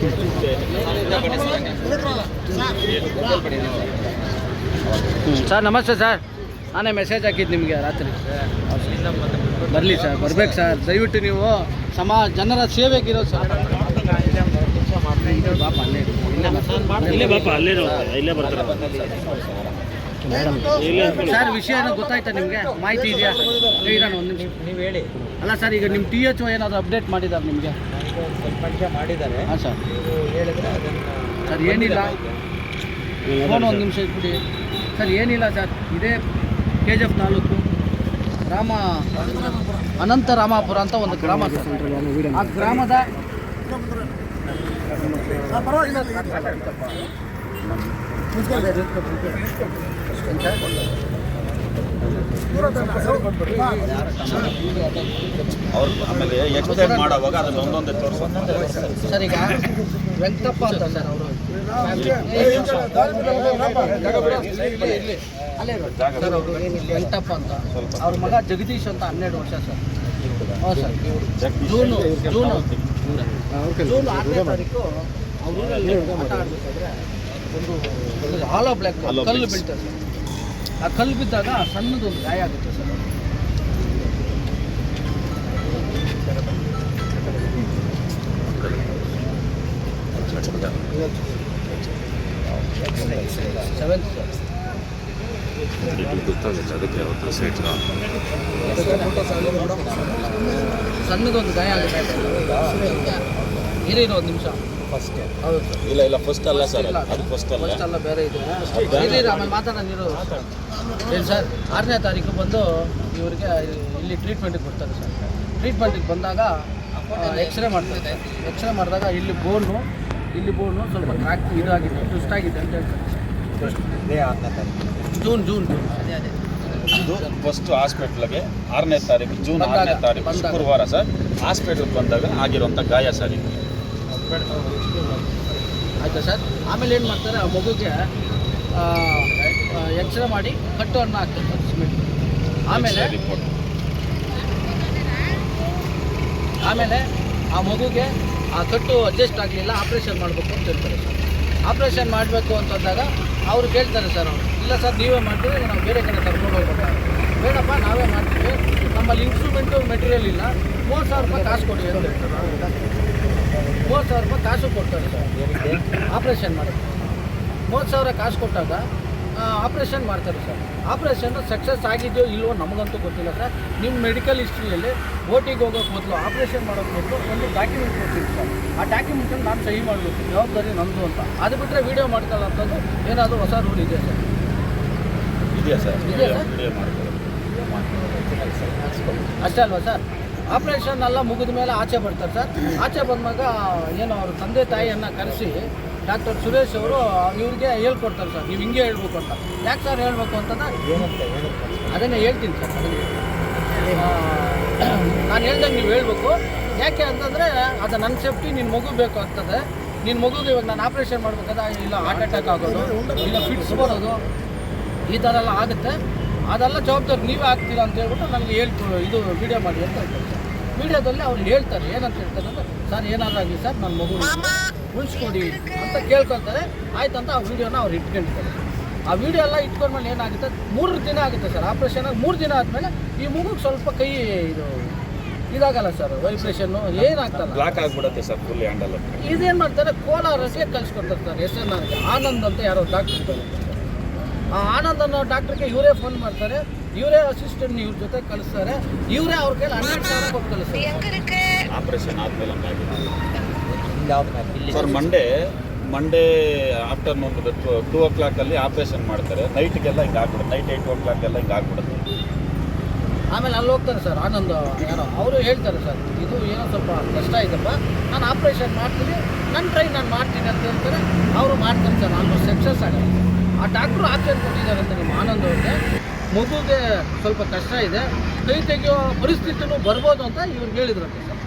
ಸರ್ ನಮಸ್ತೆ ಸರ್, ನಾನೇ ಮೆಸೇಜ್ ಹಾಕಿದ್ದು ನಿಮಗೆ ರಾತ್ರಿ. ಬರಲಿ ಸರ್, ಬರ್ಬೇಕು ಸರ್. ದಯವಿಟ್ಟು ನೀವು ಜನರ ಸೇವೆಗಿರೋ ಸರ್. ಸರ್ ವಿಷಯ ಏನೋ ಗೊತ್ತಾಯ್ತಾ ನಿಮಗೆ? ಮಾಹಿತಿ ಇದೆಯಾ? ಇರೋಣ ಒಂದು ನಿಮಿಷ, ನೀವು ಹೇಳಿ. ಅಲ್ಲ ಸರ್, ಈಗ ನಿಮ್ಮ THO ಏನಾದರೂ ಅಪ್ಡೇಟ್ ಮಾಡಿದ್ದಾರೆ ನಿಮಗೆ? ಮಾಡಿದ್ದಾರೆ. ಹಾಂ ಸರ್. ಸರ್ ಏನಿಲ್ಲ, ಫೋನ್ ಒಂದು ನಿಮಿಷ ಇಟ್ಬಿಡಿ ಸರ್. ಏನಿಲ್ಲ ಸರ್, ಇದೇ KGF 4 ಅನಂತರಾಮಾಪುರ ಅಂತ ಒಂದು ಗ್ರಾಮ ಸರ್. ಆ ಗ್ರಾಮದ ಅವ್ರು ಆಮೇಲೆ ಎಕ್ಸ್ಪ್ಲೇನ್ ಮಾಡುವಾಗ ಅದನ್ನ ಒಂದೊಂದೇ ತೋರಿಸ್ತಾರೆ ಸರ್. ಈಗ ವೆಂಕಟಪ್ಪ ಅಂತ ಸರ್, ಅವರು ವೆಂಕಟಪ್ಪ ಅಂತ, ಅವ್ರ ಮಗ ಜಗದೀಶ್ ಅಂತ 12 ವರ್ಷ ಸರ್. ಹೌದು ಸರ್. ಜೂನ್ 6ನೇ ತಾರೀಕು ಅವರು ಆಟ ಆಡಬೇಕಾದ್ರೆ ಒಂದು ಹಾಲೋ ಬ್ಲ್ಯಾಕ್ ಕಲ್ಲು ಬೀಳ್ತಾರೆ ಸರ್. ಆ ಕಲ್ಲು ಬಿದ್ದಾಗ ಸಣ್ಣದೊಂದು ಗಾಯ ಆಗುತ್ತೆ ಸರ್. 7th sir. ಸಣ್ಣದೊಂದು ಗಾಯ ಆಗುತ್ತೆ. ಇರಿ ಒಂದು ನಿಮಿಷ. ಫಸ್ಟ್ ಹೌದು ಸರ್. ಇಲ್ಲ ಫಸ್ಟ್ ಅಲ್ಲ ಸರ್, ಅದು ಫಸ್ಟ್ ಅಲ್ಲ, ಬೇರೆ ಇದೆ. ಇರಿ ಆಮೇಲೆ ಮಾತಾಡೋದು. ಏನು ಸರ್, 6ನೇ ತಾರೀಕು ಬಂದು ಇವರಿಗೆ ಇಲ್ಲಿ ಟ್ರೀಟ್ಮೆಂಟಿಗೆ ಬರ್ತಾರೆ ಸರ್. ಟ್ರೀಟ್ಮೆಂಟಿಗೆ ಬಂದಾಗ ಎಕ್ಸ್ರೇ ಮಾಡ್ತಾರೆ. ಎಕ್ಸ್ರೇ ಮಾಡಿದಾಗ ಇಲ್ಲಿ ಬೋನು ಸ್ವಲ್ಪ ಕ್ರ್ಯಾಕ್ ಇದಾಗಿದೆ, ಟ್ವಿಸ್ಟ್ ಆಗಿದೆ ಅಂತ ಹೇಳ್ತಾರೆ. ಜೂನ್ ಇದು ಫಸ್ಟ್ ಹಾಸ್ಪಿಟ್ಲಿಗೆ 6ನೇ ತಾರೀಕು ಜೂನ್ 6ನೇ ತಾರೀಕು ಶುಕ್ರವಾರ ಸರ್ ಹಾಸ್ಪಿಟ್ಲಿಗೆ ಬಂದಾಗ ಆಗಿರುವಂಥ ಗಾಯ ಸರ್ ಇದು. ಆಯಿತಾ ಸರ್. ಆಮೇಲೆ ಏನು ಮಾಡ್ತಾರೆ, ಆ ಮಗುಗೆ ಎಕ್ಸ್ರೇ ಮಾಡಿ ಕಟ್ಟು ಅನ್ನ ಹಾಕ್ತಾರೆ ಸಿಮೆಂಟ್. ಆಮೇಲೆ ಆ ಮಗುಗೆ ಆ ಕಟ್ಟು ಅಡ್ಜಸ್ಟ್ ಆಗಲಿಲ್ಲ, ಆಪ್ರೇಷನ್ ಮಾಡಬೇಕು ಅಂತ ಹೇಳ್ತಾರೆ ಸರ್. ಆಪ್ರೇಷನ್ ಮಾಡಬೇಕು ಅಂತಂದಾಗ ಅವ್ರು ಕೇಳ್ತಾರೆ ಸರ್, ಅವರು ಇಲ್ಲ ಸರ್ ನೀವೇ ಮಾಡ್ತೀವಿ, ನಾವು ಬೇರೆ ಕಡೆ ಕರ್ಕೊಂಡು ಹೋಗ್ಬೇಕು. ಬೇಡಪ್ಪ ನಾವೇ ಮಾಡ್ತೀವಿ, ನಮ್ಮಲ್ಲಿ ಇನ್ಸ್ಟ್ರೂಮೆಂಟು ಮೆಟೀರಿಯಲ್ ಇಲ್ಲ, 30,000 ರೂಪಾಯಿ ಕಾಸು ಕೊಡಿ ಅಂತ ಹೇಳ್ತಾರೆ. 30,000 ರೂಪಾಯಿ ಕಾಸು ಕೊಡ್ತಾರೆ ಸರ್ ಆಪ್ರೇಷನ್ ಮಾಡೋಕ್ಕೆ. 30,000 ಕಾಸು ಕೊಟ್ಟಾಗ ಆಪ್ರೇಷನ್ ಮಾಡ್ತಾರೆ ಸರ್. ಆಪ್ರೇಷನ್ ಸಕ್ಸಸ್ ಆಗಿದೆಯೋ ಇಲ್ವೋ ನಮಗಂತೂ ಗೊತ್ತಿಲ್ಲ ಸರ್. ನಿಮ್ಮ ಮೆಡಿಕಲ್ ಹಿಸ್ಟ್ರಿಯಲ್ಲಿ OTಗೆ ಹೋಗೋಕ್ಕೆ ಮೊದಲು, ಆಪ್ರೇಷನ್ ಮಾಡೋಕ್ಕೆ ಮೊದಲು ಒಂದು ಡಾಕ್ಯುಮೆಂಟ್ ಕೊಡ್ತೀವಿ ಸರ್. ಆ ಡಾಕ್ಯುಮೆಂಟನ್ನು ನಾನು ಸಹಿ ಮಾಡಬೇಕು, ಜವಾಬ್ದಾರಿ ನಮ್ಮದು ಅಂತ. ಅದು ಬಿಟ್ಟರೆ ವೀಡಿಯೋ ಮಾಡ್ಕೊಳ್ಳೋಂಥದ್ದು ಏನಾದರೂ ಹೊಸ ರೂಲ್ ಇದೆಯಾ ಸರ್? ಇದೆಯಾ ಸರ್? ಅಷ್ಟೇ ಅಲ್ವಾ ಸರ್? ಆಪ್ರೇಷನ್ ಎಲ್ಲ ಮುಗಿದ ಮೇಲೆ ಆಚೆ ಬರ್ತಾರೆ ಸರ್. ಆಚೆ ಬಂದಾಗ ಏನು ಅವ್ರ ತಂದೆ ತಾಯಿಯನ್ನು ಕರೆಸಿ ಡಾಕ್ಟರ್ ಸುರೇಶ್ ಅವರು ಇವ್ರಿಗೆ ಹೇಳ್ಕೊಡ್ತಾರೆ ಸರ್, ನೀವು ಹಿಂಗೆ ಹೇಳ್ಬೇಕು ಅಂತ. ಯಾಕೆ ಸರ್ ಹೇಳ್ಬೇಕು ಅಂತಂದ್ರೆ ಅದನ್ನೇ ಹೇಳ್ತೀನಿ ಸರ್. ನಾನು ಹೇಳ್ದಂಗೆ ನೀವು ಹೇಳ್ಬೇಕು. ಯಾಕೆ ಅಂತಂದರೆ ಅದು ನನ್ನ ಸೇಫ್ಟಿ, ನಿನ್ನ ಮಗು ಬೇಕು ಆಗ್ತದೆ. ನಿನ್ನ ಮಗುಗೆ ಇವಾಗ ನಾನು ಆಪ್ರೇಷನ್ ಮಾಡ್ಬೇಕಾದ್ರೆ ಇಲ್ಲ ಹಾರ್ಟ್ ಅಟ್ಯಾಕ್ ಆಗೋದು, ಇಲ್ಲ ಫಿಟ್ಸ್ ಬರೋದು, ಈ ಥರ ಎಲ್ಲ ಆಗುತ್ತೆ. ಅದೆಲ್ಲ ಜವಾಬ್ದಾರಿ ನೀವೇ ಆಗ್ತೀರಾ ಅಂತ ಹೇಳ್ಬಿಟ್ಟು ನನಗೆ ಇದು ವೀಡಿಯೋ ಮಾಡಿ ಅಂತ ಹೇಳ್ತಾರೆ ಸರ್. ವೀಡಿಯೋದಲ್ಲಿ ಅವ್ರು ಹೇಳ್ತಾರೆ, ಏನಂತ ಹೇಳ್ತಾರೆ ಅಂದರೆ, ಸರ್ ಏನಾದರೂ ಆಗಲಿ ಸರ್ ನನ್ನ ಮಗು ಉಳಿಸ್ಕೊಡಿ ಅಂತ ಕೇಳ್ಕೊತಾರೆ. ಆಯ್ತು ಅಂತ ಆ ವೀಡಿಯೋನ ಅವ್ರು ಇಟ್ಕೊಂಡಿರ್ತಾರೆ. ಆ ವಿಡಿಯೋ ಎಲ್ಲ ಇಟ್ಕೊಂಡ್ಮೇಲೆ ಏನಾಗುತ್ತೆ 3 ದಿನ ಆಗುತ್ತೆ ಸರ್ ಆಪ್ರೇಷನ್ 3 ದಿನ ಆದಮೇಲೆ ಈ ಮಗುಗೆ ಸ್ವಲ್ಪ ಕೈ ಇದಾಗಲ್ಲ ಸರ್ ವೈಬ್ರೇಷನ್ನು ಏನಾಗ್ತಲ್ಲ ಬ್ಲಾಕ್ ಆಗಿಬಿಡುತ್ತೆ ಸರ್ ಫುಲ್ ಹ್ಯಾಂಡಲ್. ಇದೇನು ಮಾಡ್ತಾರೆ ಕೋಲಾರಕ್ಕೆ ಕಳಿಸ್ಕೊಡ್ತಾರೆ ಸರ್ SNRಗೆ ಆನಂದ್ ಅಂತ ಯಾರೋ ಡಾಕ್ಟ್ರ್ ಇದ್ದಾರೆ. ಆ ಆನಂದ್ ಅನ್ನೋ ಡಾಕ್ಟ್ರಿಗೆ ಇವರೇ ಫೋನ್ ಮಾಡ್ತಾರೆ, ಇವರೇ ಅಸಿಸ್ಟೆಂಟ್ ಇವ್ರ ಜೊತೆ ಕಳಿಸ್ತಾರೆ, ಇವರೇ ಅವ್ರ ಕೈಲಿ 12,000 ಕೊಟ್ಟು ಕಳಿಸ್ತಾರೆ ಆಪರೇಷನ್ ಆದ್ಮೇಲೆ sir. Monday afternoon 2 o'clock operation ಮಾಡ್ತಾರೆ. ನೈಟ್ಗೆಲ್ಲ ಹಿಂಗೆ ಆಗ್ಬಿಡುತ್ತೆ, ನೈಟ್ 8 o'clock ಹಿಂಗೆ ಆಗ್ಬಿಡುತ್ತೆ. ಆಮೇಲೆ ಅಲ್ಲಿ ಹೋಗ್ತಾರೆ ಸರ್ ಆನಂದ್ ಯಾರೋ ಅವರು ಹೇಳ್ತಾರೆ ಸರ್ ಇದು ಏನೋ ಸ್ವಲ್ಪ ಕಷ್ಟ ಇದೆಪ್ಪ, ನಾನು ಆಪ್ರೇಷನ್ ಮಾಡ್ತೀನಿ, ನನ್ನ ಟ್ರೈ ನಾನು ಮಾಡ್ತೀನಿ ಅಂತ ಹೇಳ್ತಾರೆ. ಅವರು ಮಾಡ್ತಾರೆ ಸರ್, ಆಲ್ಮೋಸ್ಟ್ ಸಕ್ಸಸ್ ಆಗಲ್ಲ. ಆ ಡಾಕ್ಟ್ರು ಆಪ್ಷನ್ ಕೊಟ್ಟಿದ್ದಾರೆ ಅಂತ ನಿಮ್ಮ ಆನಂದ್ ಅವ್ರಿಗೆ, ಮಗುಗೆ ಸ್ವಲ್ಪ ಕಷ್ಟ ಇದೆ, ಕೈ ತೆಗೆಯೋ ಪರಿಸ್ಥಿತಿನೂ ಬರ್ಬೋದು ಅಂತ ಇವ್ರಿಗೆ ಹೇಳಿದ್ರಂತೆ ಸರ್.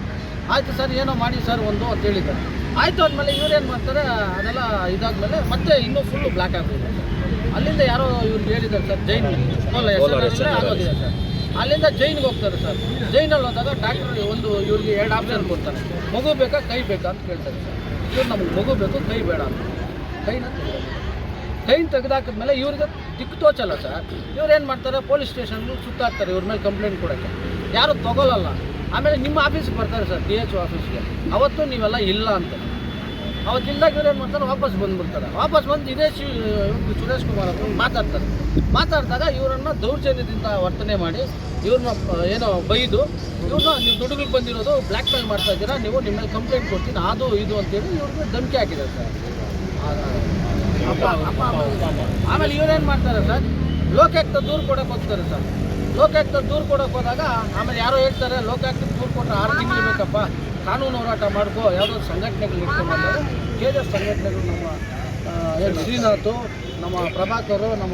ಆಯಿತು ಸರ್ ಏನೋ ಮಾಡಿ ಸರ್ ಒಂದು ಅಂತ ಹೇಳಿದ್ದಾರೆ. ಆಯಿತು ಅಂದಮೇಲೆ ಇವ್ರೇನು ಮಾಡ್ತಾರೆ, ಅದೆಲ್ಲ ಇದಾದಮೇಲೆ ಮತ್ತೆ ಇನ್ನೂ ಫುಲ್ಲು ಬ್ಲ್ಯಾಕ್ ಆಗ್ತಿದೆ ಸರ್. ಅಲ್ಲಿಂದ ಯಾರೋ ಇವ್ರಿಗೆ ಹೇಳಿದ್ದಾರೆ ಸರ್, ಜೈನ್ ಆಗೋದಿದೆ ಸರ್. ಅಲ್ಲಿಂದ ಜೈನ್ಗೆ ಹೋಗ್ತಾರೆ ಸರ್. ಜೈನಲ್ಲಿ ಹೋದಾಗ ಡಾಕ್ಟ್ರ್ ಇವ್ರಿಗೆ 2 ಆಪ್ಷನ್ ಕೊಡ್ತಾರೆ, ಮಗು ಬೇಕಾ ಕೈ ಬೇಕಾ ಅಂತ ಕೇಳ್ತಾರೆ ಸರ್. ಇವ್ರು ನಮಗೆ ಮಗು ಬೇಕು ಕೈ ಬೇಡ ಅಂತ ಕೈನ ತೆಗೆದಾಕಿದ್ಮೇಲೆ ಇವ್ರಿಗೆ ದಿಕ್ಕು ತೋಚಲ್ಲ ಸರ್. ಇವ್ರು ಏನು ಮಾಡ್ತಾರೆ, ಪೊಲೀಸ್ ಸ್ಟೇಷನ್ಗೆ ಸುತ್ತಾಡ್ತಾರೆ ಇವ್ರ ಮೇಲೆ ಕಂಪ್ಲೇಂಟ್ ಕೊಡೋಕ್ಕೆ, ಯಾರು ತೊಗೊಳ್ಳಲ್ಲ. ಆಮೇಲೆ ನಿಮ್ಮ ಆಫೀಸ್ಗೆ ಬರ್ತಾರೆ ಸರ್, DHO ಆಫೀಸ್ಗೆ. ಅವತ್ತು ನೀವೆಲ್ಲ ಇಲ್ಲ ಅಂತ ಅವತ್ತಿಲ್ದಾಗ ಇವ್ರು ಏನು ಮಾಡ್ತಾರೆ, ವಾಪಸ್ ಬಂದುಬಿಡ್ತಾರೆ. ವಾಪಸ್ ಬಂದು ಇದೇ ಸುರೇಶ್ ಕುಮಾರ್ ಅವರು ಮಾತಾಡಿದಾಗ ಇವರನ್ನು ದೌರ್ಜನ್ಯದಿಂದ ವರ್ತನೆ ಮಾಡಿ ಇವ್ರನ್ನ ಏನೋ ಬೈದು ಇವ್ರನ್ನ ನೀವು ದುಡ್ಡುಗಳಿಗೆ ಬಂದಿರೋದು ಬ್ಲ್ಯಾಕ್ ಮೇಲ್ ಮಾಡ್ತಾ ಇದ್ದೀರಾ, ನೀವು ನಿಮ್ಮ ಮೇಲೆ ಕಂಪ್ಲೇಂಟ್ ಕೊಡ್ತೀನಿ ಅದು ಇದು ಅಂತೇಳಿ ಇವ್ರಿಗೆ ಧಮಕಿ ಹಾಕಿದ್ದಾರೆ ಸರ್. ಆಮೇಲೆ ಇವ್ರೇನು ಮಾಡ್ತಾರೆ ಸರ್, ಲೋಕಾಯುಕ್ತ ದೂರು ಕೊಡೋಕೆ ಹೋಗ್ತಾರೆ ಸರ್. ಲೋಕಾಯುಕ್ತ ದೂರು ಕೊಡೋಕೆ ಹೋದಾಗ ಆಮೇಲೆ ಯಾರೋ ಹೇಳ್ತಾರೆ, ಲೋಕಾಯುಕ್ತಕ್ಕೆ ದೂರು ಕೊಟ್ಟರೆ 6 ತಿಂಗಳು ಬೇಕಪ್ಪ, ಕಾನೂನು ಹೋರಾಟ ಮಾಡ್ಕೋ, ಯಾವುದೋ ಸಂಘಟನೆಗಳು ಇಟ್ಕೊಂಡ್ಬಂದಾಗ KJS ಸಂಘಟನೆಗಳು ನಮ್ಮ ಶ್ರೀನಾಥ್, ನಮ್ಮ ಪ್ರಭಾಕರ್, ನಮ್ಮ